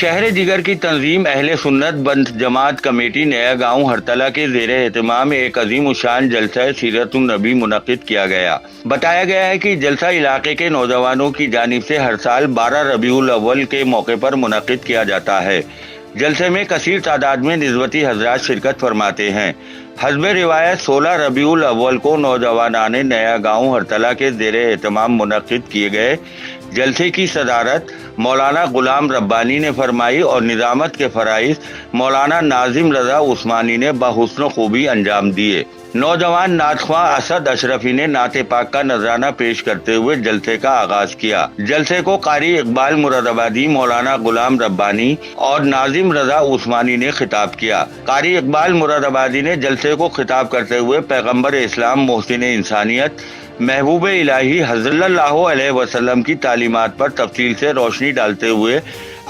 शहर जिगर की तंजीम अहले सुन्नत बंद जमात कमेटी नया गांव हरतला के ज़ेरे एहतमाम एक अजीम उशान जलसा सीरतुन नबी मुनक़िद किया गया। बताया गया है कि जलसा इलाके के नौजवानों की जानिब से हर साल 12 रबीउल अव्वल के मौके पर मुनक़िद किया जाता है। जलसे में कसीर तादाद में निस्बती हजरात शिरकत फरमाते हैं। हस्बे रिवायत 16 रबीउल अव्वल को नौजवानान नया गांव हरतला के ज़ेरे एहतमाम मुनक़िद किए गए जलसे की सदारत मौलाना गुलाम रब्बानी ने फरमाई और निज़ामत के फ़राइज़ मौलाना नाजिम रज़ा उस्मानी ने बहुस्न खूबी अंजाम दिए। नौजवान नातख्वां असद अशरफी ने नाते पाक का नजराना पेश करते हुए जलसे का आगाज किया। जलसे को कारी इकबाल मुरादाबादी, मौलाना गुलाम रब्बानी और नाजिम रजा उस्मानी ने खिताब किया। कारी इकबाल मुरादाबादी ने जलसे को खिताब करते हुए पैगम्बर इस्लाम मोहसिन इंसानियत महबूब इलाही सल्लल्लाहु अलैहि वसल्लम की तालीमात पर तफसील से रोशनी डालते हुए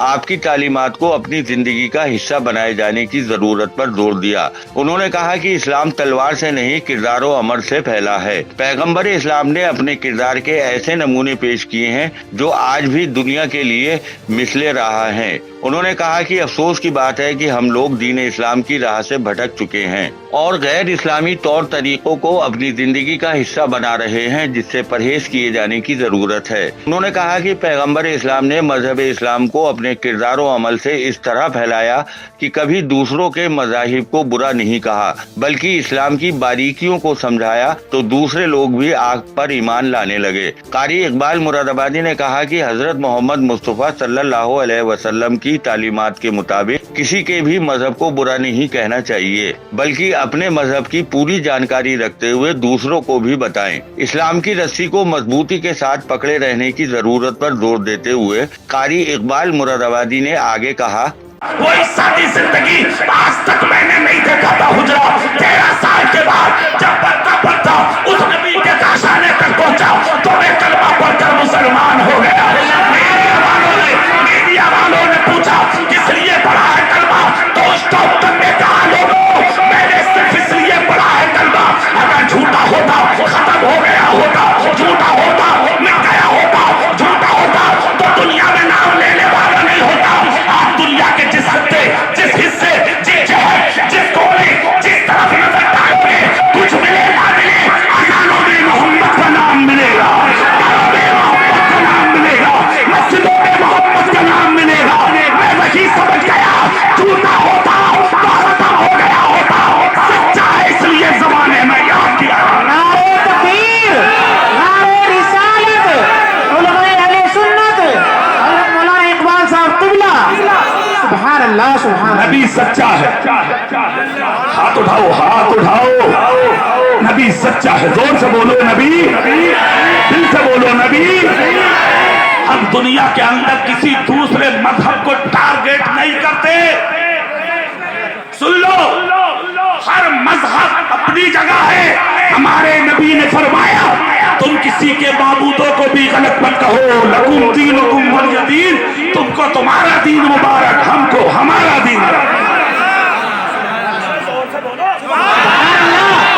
आपकी तालीमात को अपनी जिंदगी का हिस्सा बनाए जाने की जरूरत पर जोर दिया। उन्होंने कहा कि इस्लाम तलवार से नहीं किरदार और अमल से फैला है। पैगंबर इस्लाम ने अपने किरदार के ऐसे नमूने पेश किए हैं जो आज भी दुनिया के लिए मिसले रहा है। उन्होंने कहा कि अफसोस की बात है कि हम लोग दीन इस्लाम की राह से भटक चुके हैं और गैर इस्लामी तौर तरीकों को अपनी जिंदगी का हिस्सा बना रहे हैं, जिससे परहेज किए जाने की जरूरत है। उन्होंने कहा कि पैगंबर इस्लाम ने मजहब इस्लाम को अपने किरदार और अमल से इस तरह फैलाया कि कभी दूसरों के मज़ाहिब को बुरा नहीं कहा, बल्कि इस्लाम की बारीकियों को समझाया तो दूसरे लोग भी आग पर ईमान लाने लगे। कारी इकबाल मुरादाबादी ने कहा कि हजरत मोहम्मद मुस्तफ़ा सल्लल्लाहु अलैहि वसल्लम की तालीमात के मुताबिक किसी के भी मजहब को बुरा नहीं कहना चाहिए, बल्कि अपने मजहब की पूरी जानकारी रखते हुए दूसरों को भी बताएं। इस्लाम की रस्सी को मजबूती के साथ पकड़े रहने की जरूरत पर जोर देते हुए कारी इकबाल मुरादाबादी ने आगे कहा, कोई सादी जिंदगी आज तक मैंने नहीं देखा था। हुजरा 13 साल के बाद जब पढ़ता उस नबी के काशाने तक पहुंचा तो मैं कलमा पढ़कर मुसलमान हो गया। मीडिया वालों ने पूछा किस लिए पढ़ा है कलमा, तो उस डॉक्टर ने कहा लोगों मैंने सिर्फ इसलिए पढ़ा है कलमा, अगर झूठा होता खत्म हो गया होता, झूठा होता मिट गया होता, झूठा होता तो दुनिया में नाम लेने वाला नहीं होता। आप दुनिया के जिस हत्ते, जिस हिस्से, जिस जगह, जिस कोने, जिस तरफ नजर डालोगे कुछ मिले ना मिले, अजानों में मोहम्मद का नाम मिलेगा, घरों में मोहम्मद का नाम मिलेगा, मस्जिदों में मोहम्मद का नाम मिलेगा। मैं वही समझ गया झूठा होता तो खत्म हो गया होता, सच्चा है इसलिए जमाने में याद किया। नारे तकबीर, नारे रिसालत, उलमाए अहले सुन्नत, हज़रत मौलाना इकबाल साहब क़िबला। सुभान अल्लाह, सुभान अल्लाह। नबी सच्चा है, हाथ उठाओ, हाथ उठाओ। नबी सच्चा है, जोर से बोलो नबी, दिल से बोलो नबी। हम दुनिया के अंदर किसी दूसरे मजहब को टारगेट नहीं करते। सुन लो, हर मजहब अपनी जगह है। हमारे नबी ने फरमाया तुम किसी के माबूदों को भी गलत मत कहो, लकुम दीनुकुम वलिय दीन, तुमको तुम्हारा दीन मुबारक, हमको हमारा दीन।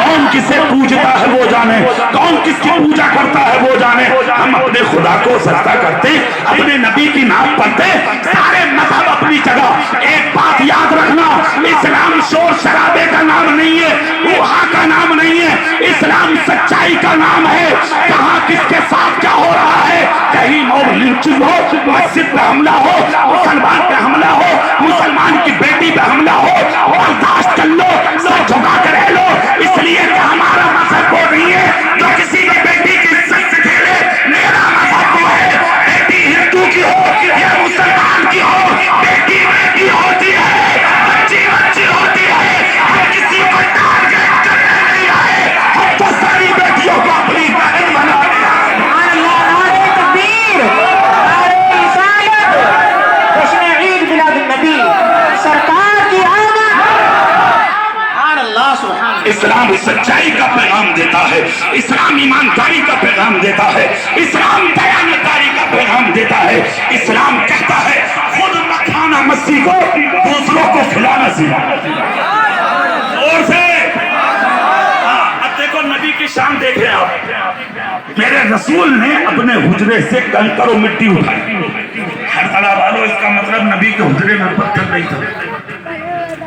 कौन किसे पूजता है वो जाने, कौन किसकी पूजा करता है वो जाने। हम अपने खुदा को सजदा करते, अपने नबी की नाम पढ़ते, सारे मजहब अपनी जगह। एक बात याद रखना, इस्लाम शोर शराबे का नाम नहीं है, वहाँ का नाम नहीं है। इस्लाम सच्चाई का नाम है। कहाँ किसके साथ क्या हो रहा है, कहीं और लिंचिंग हो, मस्जिद पे हमला हो, मुसलमान पे हमला हो, मुसलमान की बेटी पे हमला हो, बर्दाश्त कर लो, सर झुका कर रह लो, इसलिए कि हमारा मजहब वो नहीं है जो किसी की बेटी की इज्जत से खेले। मेरा मजहब वो है, बेटी हिंदू की हो या मुसलमान की हो, बेटी बेटी होती है, बच्ची बच्ची होती है। हम किसी को टारगेट करने नहीं आए, हम तो सारी बेटियों को अपनी बहन बना दिया। नारे तकबीर, नारे रिसालत, जश्न ईद मिलाद नबी, सरकार की आमद। सुभान अल्लाह, सुभान अल्लाह। इस्लाम सच्चाई का पैगाम देता है, इस्लाम ईमानदारी का पैगाम देता है, इस्लाम दयानतदारी का पैगाम देता है। इस्लाम कहता है खुद न खाना मस्सी को, दूसरों को खिलाना सीखो। और से अब देखो नबी की शान देखें आप। मेरे रसूल ने अपने हुजरे से कंकर और मिट्टी उठाई, مسئلہ والو، اس کا مطلب نبی کے حجرے میں پتھر نہیں تھا،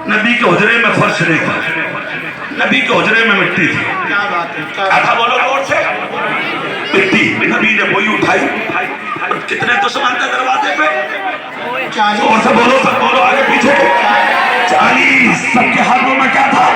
نبی کے حجرے میں فرش نہیں تھا، نبی کے حجرے میں مٹی تھی. کیا تھا بولو زور سے؟ مٹی. نبی نے وہی اٹھائی. کتنے دشمن تھے دروازے پہ؟ زور سے بولو، سب بولو آگے پیچھے. 40. سب کے ہاتھوں میں کیا تھا؟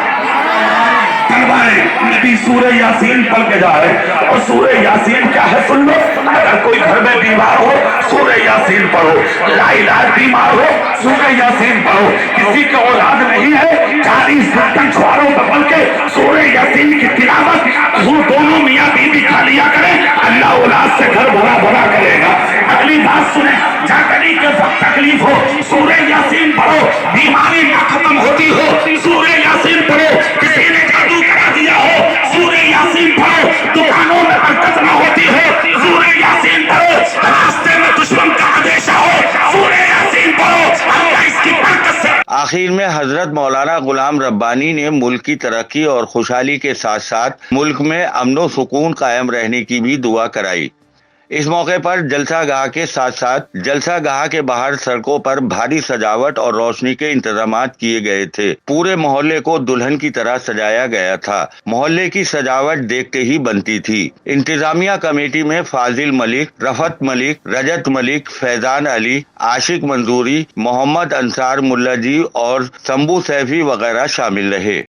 تلواریں. نبی سورہ یاسین پڑھ کے جا رہے، اور سورہ یاسین کیا ہے سن لو. اگر کوئی گھر میں بیمار ہو سورہ یاسین پڑھو، لا علاج بیمار ہو سورہ یاسین پڑھو. کسی کے اولاد نہیں ہے 40 دن تک چھواروں پہ پڑھ کے سورہ یاسین کی تلاوت وہ دونوں میاں بیوی کھا لیا کریں، اللہ اولاد سے گھر بھرا بھرا کرے گا. اگلی بات سنیں، جاگنے کے وقت تکلیف ہو سورہ یاسین پڑھو، بیماری نہ ختم ہوتی ہو سورہ یاسین پڑھو، کسی نے جادو کرا دیا ہو سورہ یاسین پڑھو، دکانوں میں برکت نہ ہوتی ہو سورہ یاسین پڑھو، راستے میں دشمن کا اندیشہ ہو سورہ یاسین پڑھو. اللہ اس کی برکت سے. آخر میں حضرت مولانا غلام ربانی نے ملک کی ترقی اور خوشحالی کے ساتھ ساتھ ملک میں امن و سکون قائم رہنے کی بھی دعا کرائی. اس موقع پر جلسہ گاہ کے ساتھ ساتھ جلسہ گاہ کے باہر سڑکوں پر بھاری سجاوٹ اور روشنی کے انتظامات کیے گئے تھے. پورے محلے کو دلہن کی طرح سجایا گیا تھا. محلے کی سجاوٹ دیکھتے ہی بنتی تھی. انتظامیہ کمیٹی میں فاضل ملک، رفت ملک، رجت ملک، فیضان علی، عاشق منظوری، محمد انصار ملا جی اور سمبو سیفی وغیرہ شامل رہے.